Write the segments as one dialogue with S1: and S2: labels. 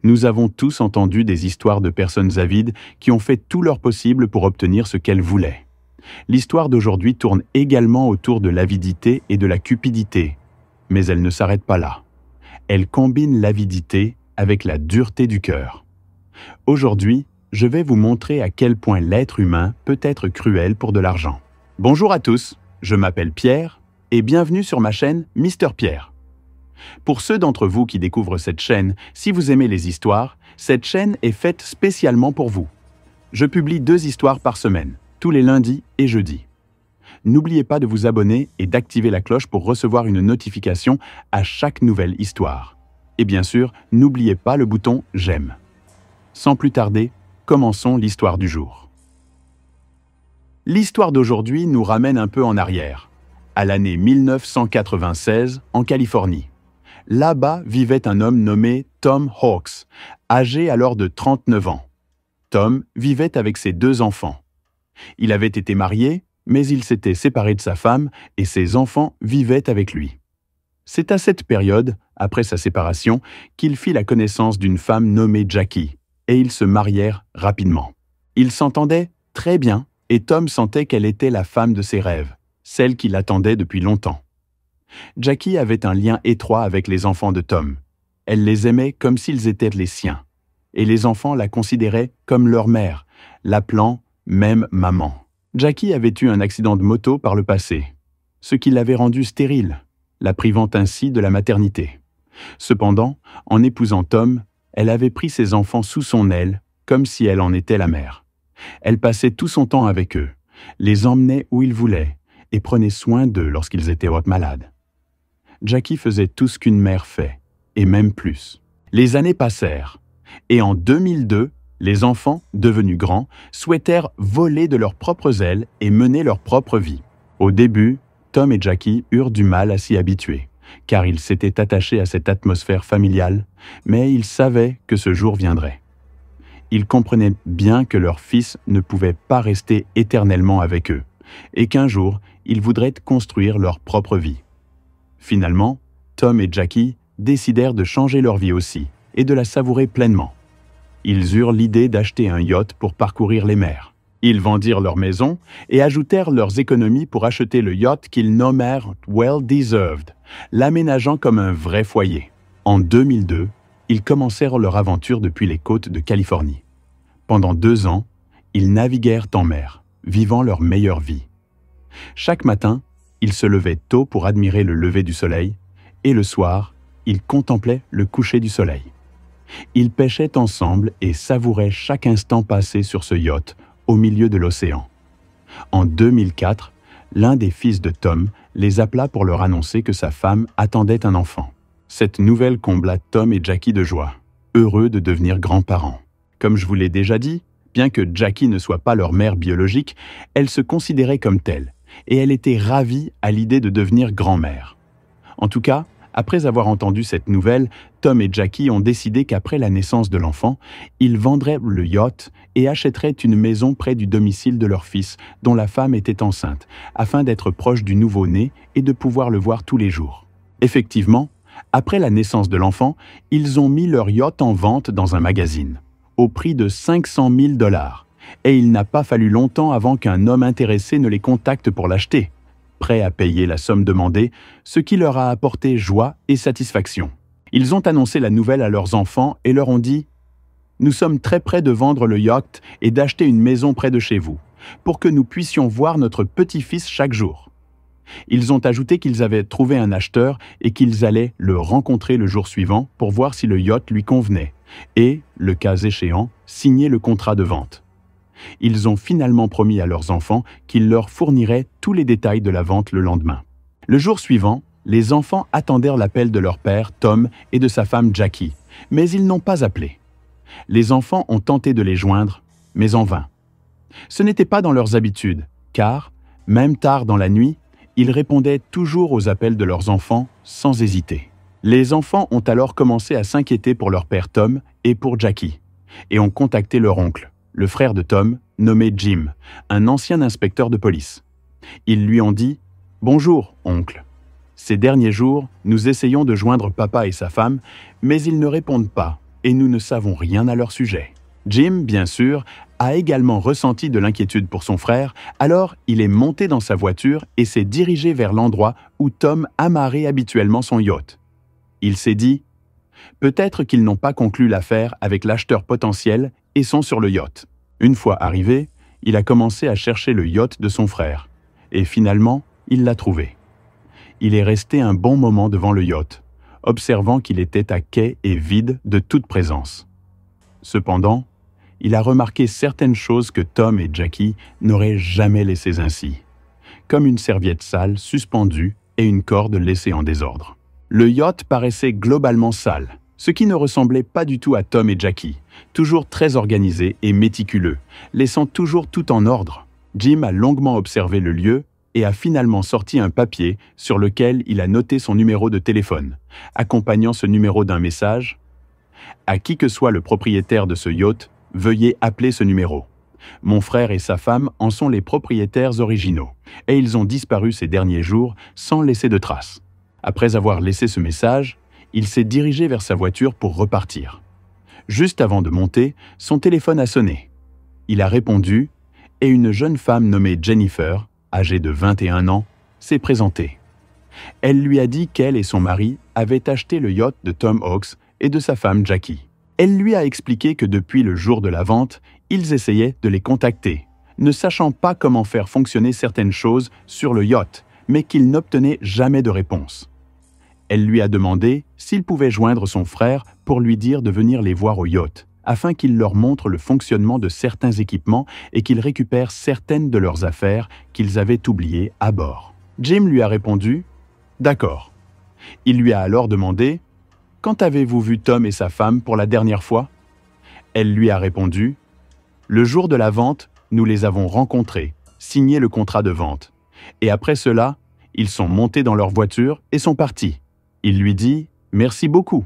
S1: Nous avons tous entendu des histoires de personnes avides qui ont fait tout leur possible pour obtenir ce qu'elles voulaient. L'histoire d'aujourd'hui tourne également autour de l'avidité et de la cupidité, mais elle ne s'arrête pas là. Elle combine l'avidité avec la dureté du cœur. Aujourd'hui, je vais vous montrer à quel point l'être humain peut être cruel pour de l'argent. Bonjour à tous, je m'appelle Pierre et bienvenue sur ma chaîne Mister Pierre. Pour ceux d'entre vous qui découvrent cette chaîne, si vous aimez les histoires, cette chaîne est faite spécialement pour vous. Je publie 2 histoires par semaine, tous les lundis et jeudis. N'oubliez pas de vous abonner et d'activer la cloche pour recevoir une notification à chaque nouvelle histoire. Et bien sûr, n'oubliez pas le bouton « J'aime ». Sans plus tarder, commençons l'histoire du jour. L'histoire d'aujourd'hui nous ramène un peu en arrière, à l'année 1996 en Californie. Là-bas vivait un homme nommé Tom Hawks, âgé alors de 39 ans. Tom vivait avec ses 2 enfants. Il avait été marié, mais il s'était séparé de sa femme et ses enfants vivaient avec lui. C'est à cette période, après sa séparation, qu'il fit la connaissance d'une femme nommée Jackie, et ils se marièrent rapidement. Ils s'entendaient très bien, et Tom sentait qu'elle était la femme de ses rêves, celle qu'il attendait depuis longtemps. Jackie avait un lien étroit avec les enfants de Tom. Elle les aimait comme s'ils étaient les siens, et les enfants la considéraient comme leur mère, l'appelant même maman. Jackie avait eu un accident de moto par le passé, ce qui l'avait rendue stérile, la privant ainsi de la maternité. Cependant, en épousant Tom, elle avait pris ses enfants sous son aile, comme si elle en était la mère. Elle passait tout son temps avec eux, les emmenait où ils voulaient, et prenait soin d'eux lorsqu'ils étaient malades. Jackie faisait tout ce qu'une mère fait, et même plus. Les années passèrent, et en 2002, les enfants, devenus grands, souhaitèrent voler de leurs propres ailes et mener leur propre vie. Au début, Tom et Jackie eurent du mal à s'y habituer, car ils s'étaient attachés à cette atmosphère familiale, mais ils savaient que ce jour viendrait. Ils comprenaient bien que leur fils ne pouvait pas rester éternellement avec eux, et qu'un jour, ils voudraient construire leur propre vie. Finalement, Tom et Jackie décidèrent de changer leur vie aussi, et de la savourer pleinement. Ils eurent l'idée d'acheter un yacht pour parcourir les mers. Ils vendirent leur maison et ajoutèrent leurs économies pour acheter le yacht qu'ils nommèrent « Well Deserved », l'aménageant comme un vrai foyer. En 2002, ils commencèrent leur aventure depuis les côtes de Californie. Pendant 2 ans, ils naviguèrent en mer, vivant leur meilleure vie. Chaque matin, ils se levaient tôt pour admirer le lever du soleil, et le soir, ils contemplaient le coucher du soleil. Ils pêchaient ensemble et savouraient chaque instant passé sur ce yacht au milieu de l'océan. En 2004, l'un des fils de Tom les appela pour leur annoncer que sa femme attendait un enfant. Cette nouvelle combla Tom et Jackie de joie, heureux de devenir grands-parents. Comme je vous l'ai déjà dit, bien que Jackie ne soit pas leur mère biologique, elle se considérait comme telle, et elle était ravie à l'idée de devenir grand-mère. En tout cas, après avoir entendu cette nouvelle, Tom et Jackie ont décidé qu'après la naissance de l'enfant, ils vendraient le yacht et achèteraient une maison près du domicile de leur fils, dont la femme était enceinte, afin d'être proche du nouveau-né et de pouvoir le voir tous les jours. Effectivement, après la naissance de l'enfant, ils ont mis leur yacht en vente dans un magazine, au prix de 500 000 $, et il n'a pas fallu longtemps avant qu'un homme intéressé ne les contacte pour l'acheter, prêt à payer la somme demandée, ce qui leur a apporté joie et satisfaction. Ils ont annoncé la nouvelle à leurs enfants et leur ont dit « Nous sommes très près de vendre le yacht et d'acheter une maison près de chez vous, pour que nous puissions voir notre petit-fils chaque jour. » Ils ont ajouté qu'ils avaient trouvé un acheteur et qu'ils allaient le rencontrer le jour suivant pour voir si le yacht lui convenait et, le cas échéant, signer le contrat de vente. Ils ont finalement promis à leurs enfants qu'ils leur fourniraient tous les détails de la vente le lendemain. Le jour suivant, les enfants attendirent l'appel de leur père, Tom, et de sa femme Jackie, mais ils n'ont pas appelé. Les enfants ont tenté de les joindre, mais en vain. Ce n'était pas dans leurs habitudes, car, même tard dans la nuit, ils répondaient toujours aux appels de leurs enfants sans hésiter. Les enfants ont alors commencé à s'inquiéter pour leur père Tom et pour Jackie, et ont contacté leur oncle, le frère de Tom, nommé Jim, un ancien inspecteur de police. Ils lui ont dit « Bonjour, oncle. Ces derniers jours, nous essayons de joindre papa et sa femme, mais ils ne répondent pas, et nous ne savons rien à leur sujet. Jim, bien sûr, a également ressenti de l'inquiétude pour son frère, alors il est monté dans sa voiture et s'est dirigé vers l'endroit où Tom amarrait habituellement son yacht. Il s'est dit « Peut-être qu'ils n'ont pas conclu l'affaire avec l'acheteur potentiel et sont sur le yacht ». Une fois arrivé, il a commencé à chercher le yacht de son frère. Et finalement, il l'a trouvé. Il est resté un bon moment devant le yacht, observant qu'il était à quai et vide de toute présence. Cependant, il a remarqué certaines choses que Tom et Jackie n'auraient jamais laissées ainsi, comme une serviette sale suspendue et une corde laissée en désordre. Le yacht paraissait globalement sale, ce qui ne ressemblait pas du tout à Tom et Jackie, toujours très organisés et méticuleux, laissant toujours tout en ordre. Jim a longuement observé le lieu et a finalement sorti un papier sur lequel il a noté son numéro de téléphone, accompagnant ce numéro d'un message « À qui que soit le propriétaire de ce yacht, veuillez appeler ce numéro. Mon frère et sa femme en sont les propriétaires originaux, et ils ont disparu ces derniers jours sans laisser de traces. » Après avoir laissé ce message, il s'est dirigé vers sa voiture pour repartir. Juste avant de monter, son téléphone a sonné. Il a répondu et une jeune femme nommée Jennifer, âgée de 21 ans, s'est présentée. Elle lui a dit qu'elle et son mari avaient acheté le yacht de Tom Hawks et de sa femme Jackie. Elle lui a expliqué que depuis le jour de la vente, ils essayaient de les contacter, ne sachant pas comment faire fonctionner certaines choses sur le yacht, mais qu'ils n'obtenaient jamais de réponse. Elle lui a demandé s'il pouvait joindre son frère pour lui dire de venir les voir au yacht, afin qu'il leur montre le fonctionnement de certains équipements et qu'ils récupèrent certaines de leurs affaires qu'ils avaient oubliées à bord. Jim lui a répondu « D'accord ». Il lui a alors demandé « Quand avez-vous vu Tom et sa femme pour la dernière fois ?» Elle lui a répondu « Le jour de la vente, nous les avons rencontrés, signé le contrat de vente. Et après cela, ils sont montés dans leur voiture et sont partis. » Il lui dit « Merci beaucoup ».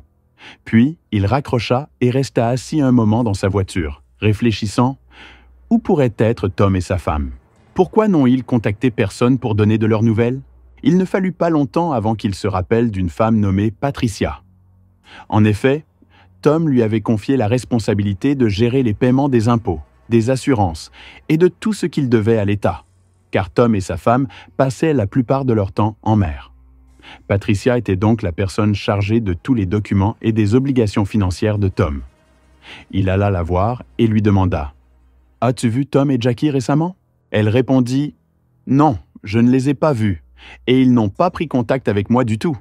S1: Puis, il raccrocha et resta assis un moment dans sa voiture, réfléchissant « Où pourraient être Tom et sa femme? Pourquoi n'ont-ils contacté personne pour donner de leurs nouvelles ?» Il ne fallut pas longtemps avant qu'il se rappelle d'une femme nommée Patricia. En effet, Tom lui avait confié la responsabilité de gérer les paiements des impôts, des assurances et de tout ce qu'il devait à l'État, car Tom et sa femme passaient la plupart de leur temps en mer. Patricia était donc la personne chargée de tous les documents et des obligations financières de Tom. Il alla la voir et lui demanda « As-tu vu Tom et Jackie récemment ?» Elle répondit « Non, je ne les ai pas vus, et ils n'ont pas pris contact avec moi du tout. »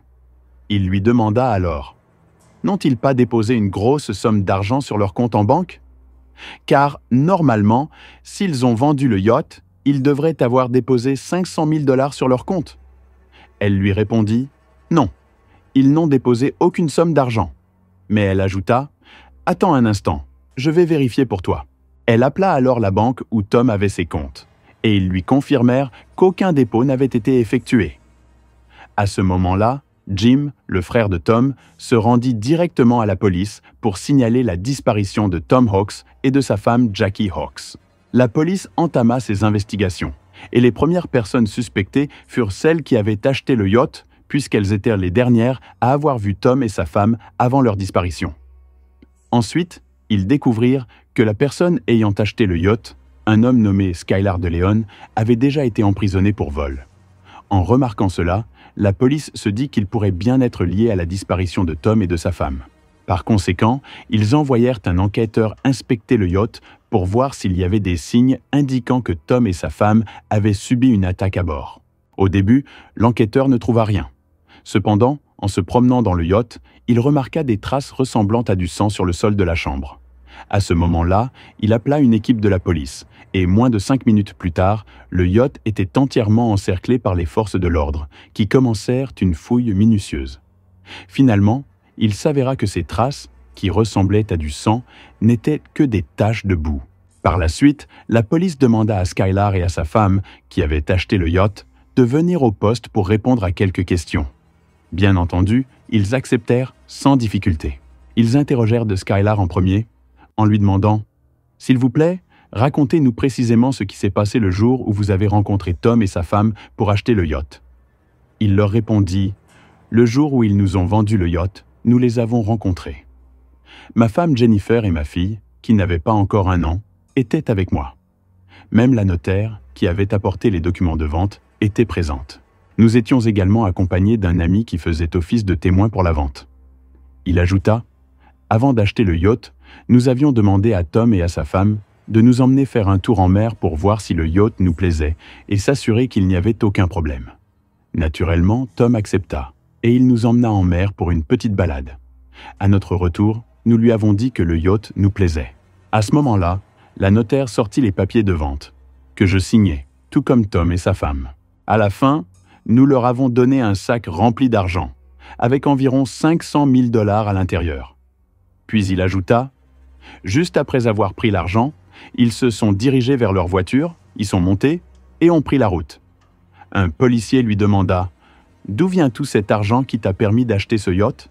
S1: Il lui demanda alors « N'ont-ils pas déposé une grosse somme d'argent sur leur compte en banque? Car, normalement, s'ils ont vendu le yacht, ils devraient avoir déposé 500 000 $ sur leur compte. » Elle lui répondit « Non, ils n'ont déposé aucune somme d'argent. » Mais elle ajouta « Attends un instant, je vais vérifier pour toi. » Elle appela alors la banque où Tom avait ses comptes, et ils lui confirmèrent qu'aucun dépôt n'avait été effectué. À ce moment-là, Jim, le frère de Tom, se rendit directement à la police pour signaler la disparition de Tom Hawks et de sa femme Jackie Hawks. La police entama ses investigations, et les premières personnes suspectées furent celles qui avaient acheté le yacht, puisqu'elles étaient les dernières à avoir vu Tom et sa femme avant leur disparition. Ensuite, ils découvrirent que la personne ayant acheté le yacht, un homme nommé Skylar DeLeon, avait déjà été emprisonné pour vol. En remarquant cela, la police se dit qu'il pourrait bien être lié à la disparition de Tom et de sa femme. Par conséquent, ils envoyèrent un enquêteur inspecter le yacht pour voir s'il y avait des signes indiquant que Tom et sa femme avaient subi une attaque à bord. Au début, l'enquêteur ne trouva rien. Cependant, en se promenant dans le yacht, il remarqua des traces ressemblant à du sang sur le sol de la chambre. À ce moment-là, il appela une équipe de la police, et moins de 5 minutes plus tard, le yacht était entièrement encerclé par les forces de l'ordre, qui commencèrent une fouille minutieuse. Finalement, il s'avéra que ces traces, qui ressemblaient à du sang, n'étaient que des taches de boue. Par la suite, la police demanda à Skylar et à sa femme, qui avaient acheté le yacht, de venir au poste pour répondre à quelques questions. Bien entendu, ils acceptèrent sans difficulté. Ils interrogèrent de Skylar en premier, en lui demandant « S'il vous plaît, racontez-nous précisément ce qui s'est passé le jour où vous avez rencontré Tom et sa femme pour acheter le yacht. » Il leur répondit « Le jour où ils nous ont vendu le yacht, nous les avons rencontrés. » Ma femme Jennifer et ma fille, qui n'avaient pas encore 1 an, étaient avec moi. Même la notaire, qui avait apporté les documents de vente, était présente. Nous étions également accompagnés d'un ami qui faisait office de témoin pour la vente. Il ajouta, « Avant d'acheter le yacht, nous avions demandé à Tom et à sa femme de nous emmener faire un tour en mer pour voir si le yacht nous plaisait et s'assurer qu'il n'y avait aucun problème. » Naturellement, Tom accepta, et il nous emmena en mer pour une petite balade. À notre retour, nous lui avons dit que le yacht nous plaisait. À ce moment-là, la notaire sortit les papiers de vente, que je signais, tout comme Tom et sa femme. À la fin, nous leur avons donné un sac rempli d'argent, avec environ 500 000 $ à l'intérieur. Puis il ajouta, « Juste après avoir pris l'argent, ils se sont dirigés vers leur voiture, y sont montés et ont pris la route. » Un policier lui demanda, « D'où vient tout cet argent qui t'a permis d'acheter ce yacht ?»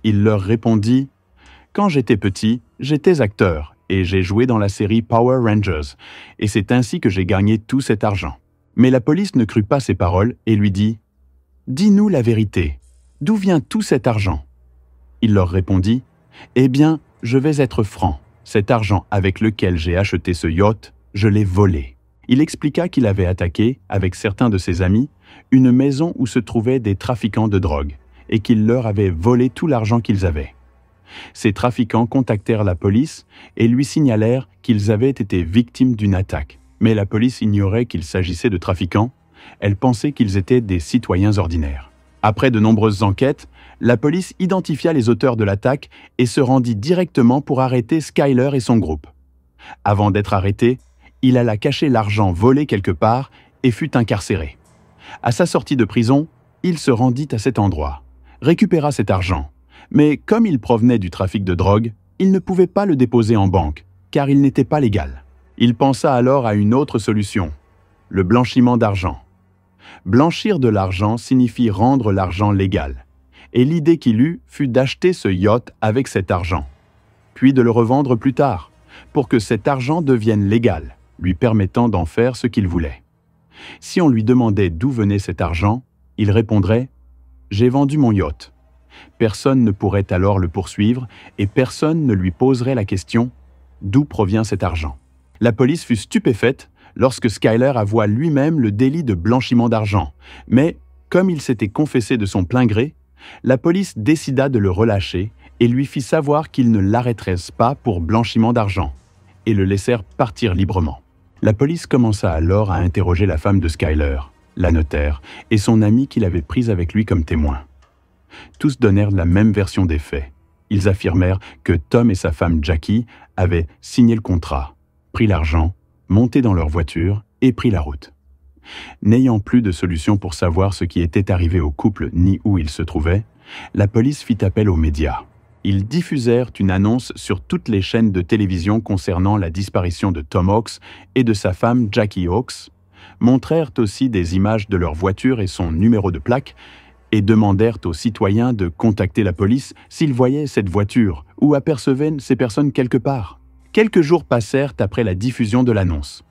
S1: Il leur répondit, « Quand j'étais petit, j'étais acteur et j'ai joué dans la série Power Rangers, et c'est ainsi que j'ai gagné tout cet argent. » Mais la police ne crut pas ses paroles et lui dit, « Dis-nous la vérité, d'où vient tout cet argent ?» Il leur répondit, « Eh bien, je vais être franc, cet argent avec lequel j'ai acheté ce yacht, je l'ai volé. » Il expliqua qu'il avait attaqué, avec certains de ses amis, une maison où se trouvaient des trafiquants de drogue et qu'il leur avait volé tout l'argent qu'ils avaient. Ces trafiquants contactèrent la police et lui signalèrent qu'ils avaient été victimes d'une attaque. Mais la police ignorait qu'il s'agissait de trafiquants, elle pensait qu'ils étaient des citoyens ordinaires. Après de nombreuses enquêtes, la police identifia les auteurs de l'attaque et se rendit directement pour arrêter Skyler et son groupe. Avant d'être arrêté, il alla cacher l'argent volé quelque part et fut incarcéré. À sa sortie de prison, il se rendit à cet endroit, récupéra cet argent, mais comme il provenait du trafic de drogue, il ne pouvait pas le déposer en banque, car il n'était pas légal. Il pensa alors à une autre solution, le blanchiment d'argent. Blanchir de l'argent signifie rendre l'argent légal, et l'idée qu'il eut fut d'acheter ce yacht avec cet argent, puis de le revendre plus tard, pour que cet argent devienne légal, lui permettant d'en faire ce qu'il voulait. Si on lui demandait d'où venait cet argent, il répondrait « J'ai vendu mon yacht ». Personne ne pourrait alors le poursuivre et personne ne lui poserait la question « D'où provient cet argent ?» La police fut stupéfaite lorsque Skyler avoua lui-même le délit de blanchiment d'argent, mais, comme il s'était confessé de son plein gré, la police décida de le relâcher et lui fit savoir qu'il ne l'arrêterait pas pour blanchiment d'argent, et le laissèrent partir librement. La police commença alors à interroger la femme de Skyler, la notaire, et son ami qu'il avait prise avec lui comme témoin. Tous donnèrent la même version des faits. Ils affirmèrent que Tom et sa femme Jackie avaient signé le contrat, pris l'argent, monté dans leur voiture et pris la route. N'ayant plus de solution pour savoir ce qui était arrivé au couple ni où ils se trouvaient, la police fit appel aux médias. Ils diffusèrent une annonce sur toutes les chaînes de télévision concernant la disparition de Tom Hawks et de sa femme Jackie Hawks, montrèrent aussi des images de leur voiture et son numéro de plaque, et demandèrent aux citoyens de contacter la police s'ils voyaient cette voiture ou apercevaient ces personnes quelque part. Quelques jours passèrent après la diffusion de l'annonce.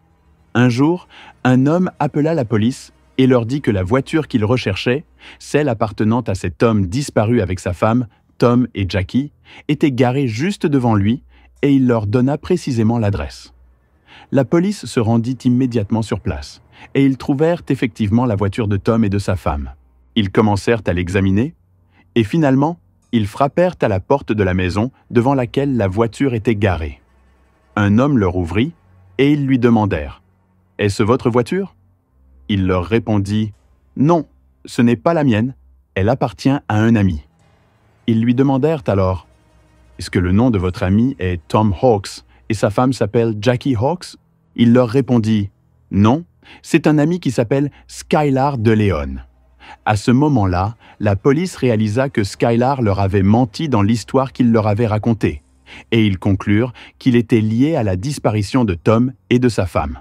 S1: Un jour, un homme appela la police et leur dit que la voiture qu'il recherchait, celle appartenant à cet homme disparu avec sa femme, Tom et Jackie, était garée juste devant lui et il leur donna précisément l'adresse. La police se rendit immédiatement sur place et ils trouvèrent effectivement la voiture de Tom et de sa femme. Ils commencèrent à l'examiner et finalement, ils frappèrent à la porte de la maison devant laquelle la voiture était garée. Un homme leur ouvrit et ils lui demandèrent « Est-ce votre voiture ?» Il leur répondit « Non, ce n'est pas la mienne, elle appartient à un ami. » Ils lui demandèrent alors « Est-ce que le nom de votre ami est Tom Hawks et sa femme s'appelle Jackie Hawks ?» Il leur répondit « Non, c'est un ami qui s'appelle Skylar DeLeon. » À ce moment-là, la police réalisa que Skylar leur avait menti dans l'histoire qu'il leur avait racontée, et ils conclurent qu'il était lié à la disparition de Tom et de sa femme.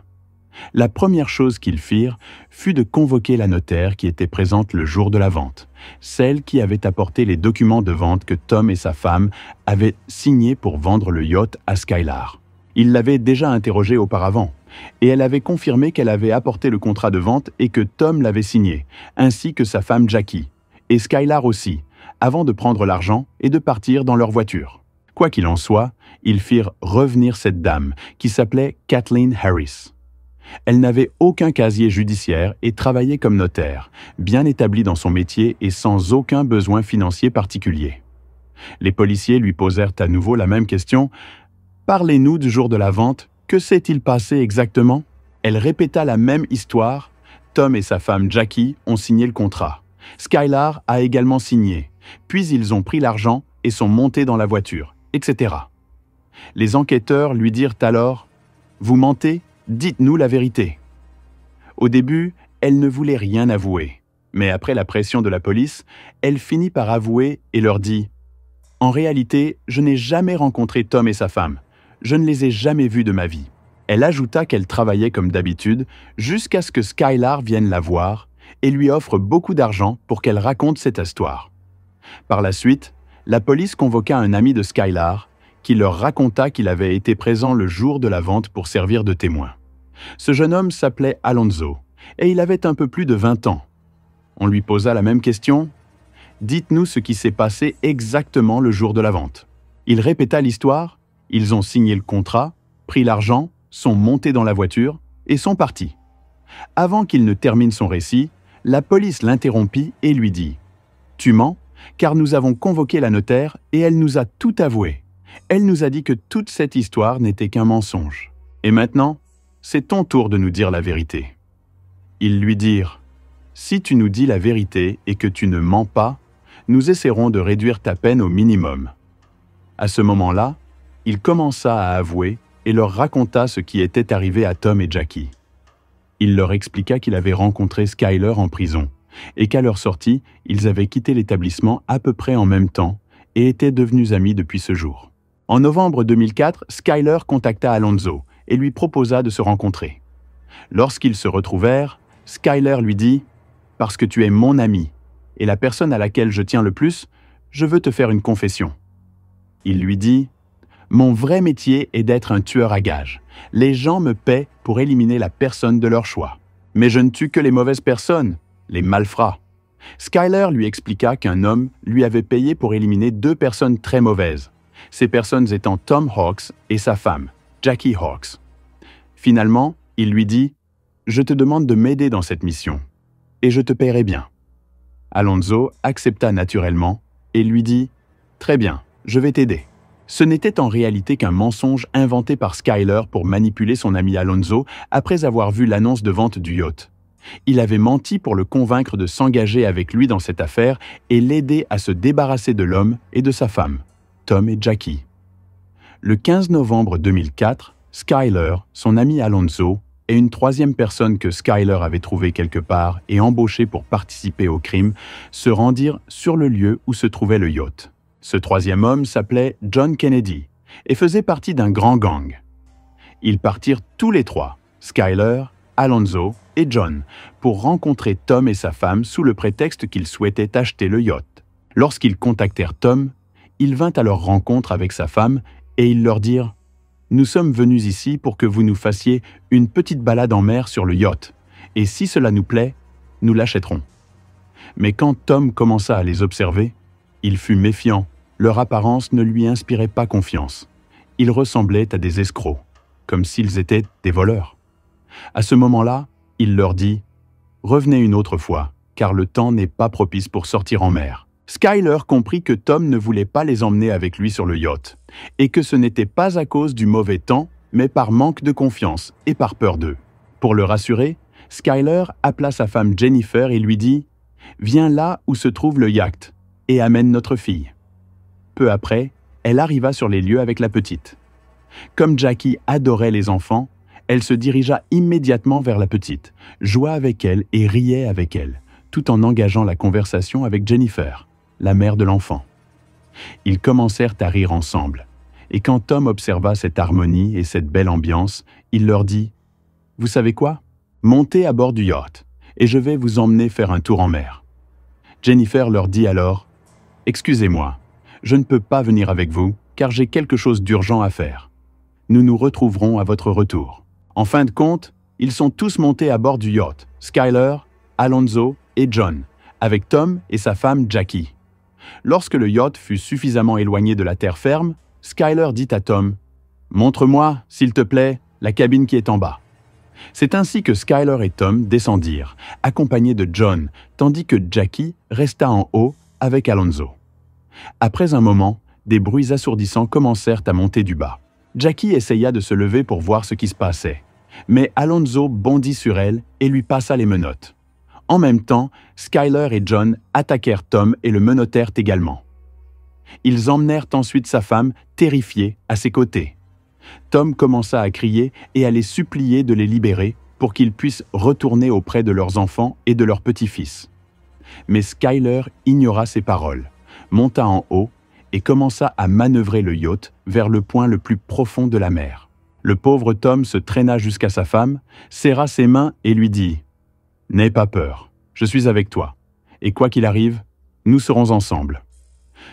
S1: La première chose qu'ils firent fut de convoquer la notaire qui était présente le jour de la vente, celle qui avait apporté les documents de vente que Tom et sa femme avaient signés pour vendre le yacht à Skylar. Ils l'avaient déjà interrogée auparavant, et elle avait confirmé qu'elle avait apporté le contrat de vente et que Tom l'avait signé, ainsi que sa femme Jackie, et Skylar aussi, avant de prendre l'argent et de partir dans leur voiture. Quoi qu'il en soit, ils firent revenir cette dame, qui s'appelait Kathleen Harris. Elle n'avait aucun casier judiciaire et travaillait comme notaire, bien établie dans son métier et sans aucun besoin financier particulier. Les policiers lui posèrent à nouveau la même question. « Parlez-nous du jour de la vente, que s'est-il passé exactement ?» Elle répéta la même histoire. Tom et sa femme Jackie ont signé le contrat. Skylar a également signé, puis ils ont pris l'argent et sont montés dans la voiture, etc. Les enquêteurs lui dirent alors « Vous mentez ? Dites-nous la vérité. » Au début, elle ne voulait rien avouer, mais après la pression de la police, elle finit par avouer et leur dit « En réalité, je n'ai jamais rencontré Tom et sa femme. Je ne les ai jamais vus de ma vie. » Elle ajouta qu'elle travaillait comme d'habitude jusqu'à ce que Skylar vienne la voir et lui offre beaucoup d'argent pour qu'elle raconte cette histoire. Par la suite, la police convoqua un ami de Skylar qui leur raconta qu'il avait été présent le jour de la vente pour servir de témoin. Ce jeune homme s'appelait Alonzo et il avait un peu plus de 20 ans. On lui posa la même question. « Dites-nous ce qui s'est passé exactement le jour de la vente. » Il répéta l'histoire, ils ont signé le contrat, pris l'argent, sont montés dans la voiture et sont partis. Avant qu'il ne termine son récit, la police l'interrompit et lui dit « Tu mens, car nous avons convoqué la notaire et elle nous a tout avoué. Elle nous a dit que toute cette histoire n'était qu'un mensonge. Et maintenant, c'est ton tour de nous dire la vérité. » Ils lui dirent « Si tu nous dis la vérité et que tu ne mens pas, nous essaierons de réduire ta peine au minimum. » À ce moment-là, il commença à avouer et leur raconta ce qui était arrivé à Tom et Jackie. Il leur expliqua qu'il avait rencontré Skylar en prison et qu'à leur sortie, ils avaient quitté l'établissement à peu près en même temps et étaient devenus amis depuis ce jour. En novembre 2004, Skylar contacta Alonzo et lui proposa de se rencontrer. Lorsqu'ils se retrouvèrent, Skylar lui dit « Parce que tu es mon ami et la personne à laquelle je tiens le plus, je veux te faire une confession. » Il lui dit « Mon vrai métier est d'être un tueur à gages. Les gens me paient pour éliminer la personne de leur choix. Mais je ne tue que les mauvaises personnes, les malfrats. » Skylar lui expliqua qu'un homme lui avait payé pour éliminer 2 personnes très mauvaises, ces personnes étant Tom Hawks et sa femme, Jackie Hawks. Finalement, il lui dit « Je te demande de m'aider dans cette mission, et je te paierai bien. » Alonzo accepta naturellement et lui dit « Très bien, je vais t'aider. » Ce n'était en réalité qu'un mensonge inventé par Skylar pour manipuler son ami Alonzo après avoir vu l'annonce de vente du yacht. Il avait menti pour le convaincre de s'engager avec lui dans cette affaire et l'aider à se débarrasser de l'homme et de sa femme, Tom et Jackie. Le 15 novembre 2004, Skylar, son ami Alonzo et une 3e personne que Skylar avait trouvée quelque part et embauchée pour participer au crime se rendirent sur le lieu où se trouvait le yacht. Ce 3e homme s'appelait John Kennedy et faisait partie d'un grand gang. Ils partirent tous les 3, Skylar, Alonzo et John, pour rencontrer Tom et sa femme sous le prétexte qu'ils souhaitaient acheter le yacht. Lorsqu'ils contactèrent Tom, il vint à leur rencontre avec sa femme et ils leur dirent « Nous sommes venus ici pour que vous nous fassiez une petite balade en mer sur le yacht, et si cela nous plaît, nous l'achèterons. » Mais quand Tom commença à les observer, il fut méfiant, leur apparence ne lui inspirait pas confiance. Ils ressemblaient à des escrocs, comme s'ils étaient des voleurs. À ce moment-là, il leur dit « Revenez une autre fois, car le temps n'est pas propice pour sortir en mer. » Skylar comprit que Tom ne voulait pas les emmener avec lui sur le yacht, et que ce n'était pas à cause du mauvais temps, mais par manque de confiance et par peur d'eux. Pour le rassurer, Skylar appela sa femme Jennifer et lui dit « Viens là où se trouve le yacht, et amène notre fille. » Peu après, elle arriva sur les lieux avec la petite. Comme Jackie adorait les enfants, elle se dirigea immédiatement vers la petite, joua avec elle et riait avec elle, tout en engageant la conversation avec Jennifer, la mère de l'enfant. Ils commencèrent à rire ensemble, et quand Tom observa cette harmonie et cette belle ambiance, il leur dit « Vous savez quoi? Montez à bord du yacht, et je vais vous emmener faire un tour en mer. » Jennifer leur dit alors « Excusez-moi, je ne peux pas venir avec vous, car j'ai quelque chose d'urgent à faire. Nous nous retrouverons à votre retour. » En fin de compte, ils sont tous montés à bord du yacht, Skylar, Alonzo et John, avec Tom et sa femme Jackie. Lorsque le yacht fut suffisamment éloigné de la terre ferme, Skyler dit à Tom « Montre-moi, s'il te plaît, la cabine qui est en bas ». C'est ainsi que Skyler et Tom descendirent, accompagnés de John, tandis que Jackie resta en haut avec Alonzo. Après un moment, des bruits assourdissants commencèrent à monter du bas. Jackie essaya de se lever pour voir ce qui se passait, mais Alonzo bondit sur elle et lui passa les menottes. En même temps, Skyler et John attaquèrent Tom et le menottèrent également. Ils emmenèrent ensuite sa femme, terrifiée, à ses côtés. Tom commença à crier et à les supplier de les libérer pour qu'ils puissent retourner auprès de leurs enfants et de leurs petits-fils. Mais Skyler ignora ces paroles, monta en haut et commença à manœuvrer le yacht vers le point le plus profond de la mer. Le pauvre Tom se traîna jusqu'à sa femme, serra ses mains et lui dit « N'aie pas peur, je suis avec toi, et quoi qu'il arrive, nous serons ensemble. »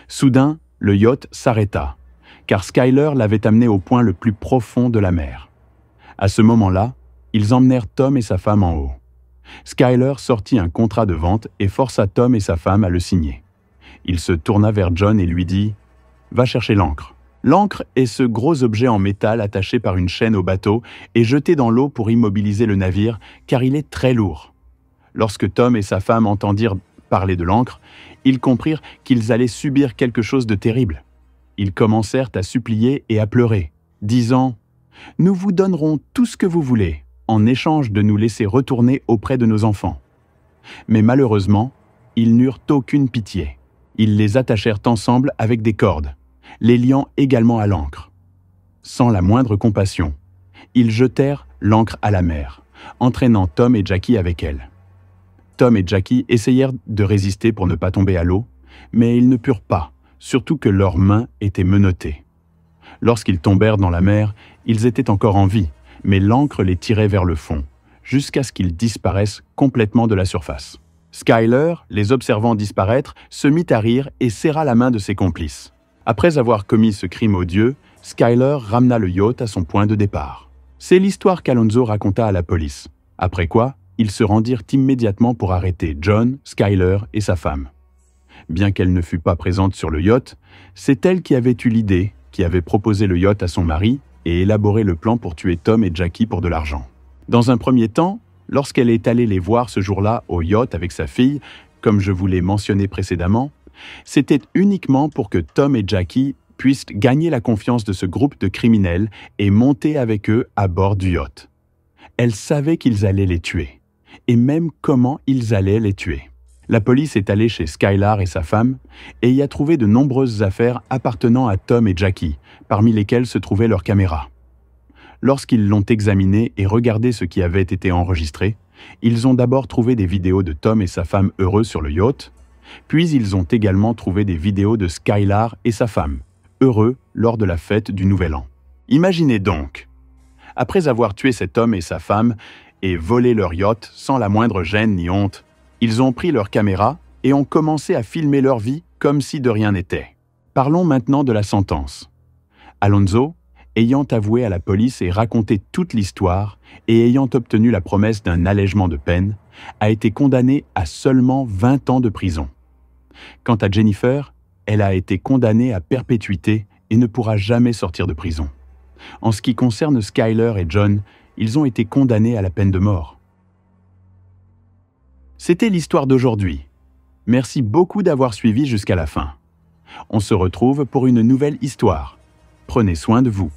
S1: Soudain, le yacht s'arrêta, car Skyler l'avait amené au point le plus profond de la mer. À ce moment-là, ils emmenèrent Tom et sa femme en haut. Skyler sortit un contrat de vente et força Tom et sa femme à le signer. Il se tourna vers John et lui dit « Va chercher l'ancre. » L'ancre est ce gros objet en métal attaché par une chaîne au bateau et jeté dans l'eau pour immobiliser le navire, car il est très lourd. Lorsque Tom et sa femme entendirent parler de l'ancre, ils comprirent qu'ils allaient subir quelque chose de terrible. Ils commencèrent à supplier et à pleurer, disant « Nous vous donnerons tout ce que vous voulez, en échange de nous laisser retourner auprès de nos enfants. » Mais malheureusement, ils n'eurent aucune pitié. Ils les attachèrent ensemble avec des cordes, les liant également à l'ancre. Sans la moindre compassion, ils jetèrent l'ancre à la mer, entraînant Tom et Jackie avec elle. Tom et Jackie essayèrent de résister pour ne pas tomber à l'eau, mais ils ne purent pas, surtout que leurs mains étaient menottées. Lorsqu'ils tombèrent dans la mer, ils étaient encore en vie, mais l'ancre les tirait vers le fond, jusqu'à ce qu'ils disparaissent complètement de la surface. Skyler, les observant disparaître, se mit à rire et serra la main de ses complices. Après avoir commis ce crime odieux, Skyler ramena le yacht à son point de départ. C'est l'histoire qu'Alonzo raconta à la police, après quoi ils se rendirent immédiatement pour arrêter John, Skyler et sa femme. Bien qu'elle ne fût pas présente sur le yacht, c'est elle qui avait eu l'idée, qui avait proposé le yacht à son mari et élaboré le plan pour tuer Tom et Jackie pour de l'argent. Dans un premier temps, lorsqu'elle est allée les voir ce jour-là au yacht avec sa fille, comme je vous l'ai mentionné précédemment, c'était uniquement pour que Tom et Jackie puissent gagner la confiance de ce groupe de criminels et monter avec eux à bord du yacht. Elle savait qu'ils allaient les tuer, et même comment ils allaient les tuer. La police est allée chez Skyler et sa femme et y a trouvé de nombreuses affaires appartenant à Tom et Jackie, parmi lesquelles se trouvaient leurs caméras. Lorsqu'ils l'ont examiné et regardé ce qui avait été enregistré, ils ont d'abord trouvé des vidéos de Tom et sa femme heureux sur le yacht, puis ils ont également trouvé des vidéos de Skyler et sa femme, heureux lors de la fête du Nouvel An. Imaginez donc, après avoir tué cet homme et sa femme et volé leur yacht sans la moindre gêne ni honte, ils ont pris leur caméra et ont commencé à filmer leur vie comme si de rien n'était. Parlons maintenant de la sentence. Alonzo, ayant avoué à la police et raconté toute l'histoire et ayant obtenu la promesse d'un allègement de peine, a été condamné à seulement 20 ans de prison. Quant à Jennifer, elle a été condamnée à perpétuité et ne pourra jamais sortir de prison. En ce qui concerne Skyler et John, ils ont été condamnés à la peine de mort. C'était l'histoire d'aujourd'hui. Merci beaucoup d'avoir suivi jusqu'à la fin. On se retrouve pour une nouvelle histoire. Prenez soin de vous.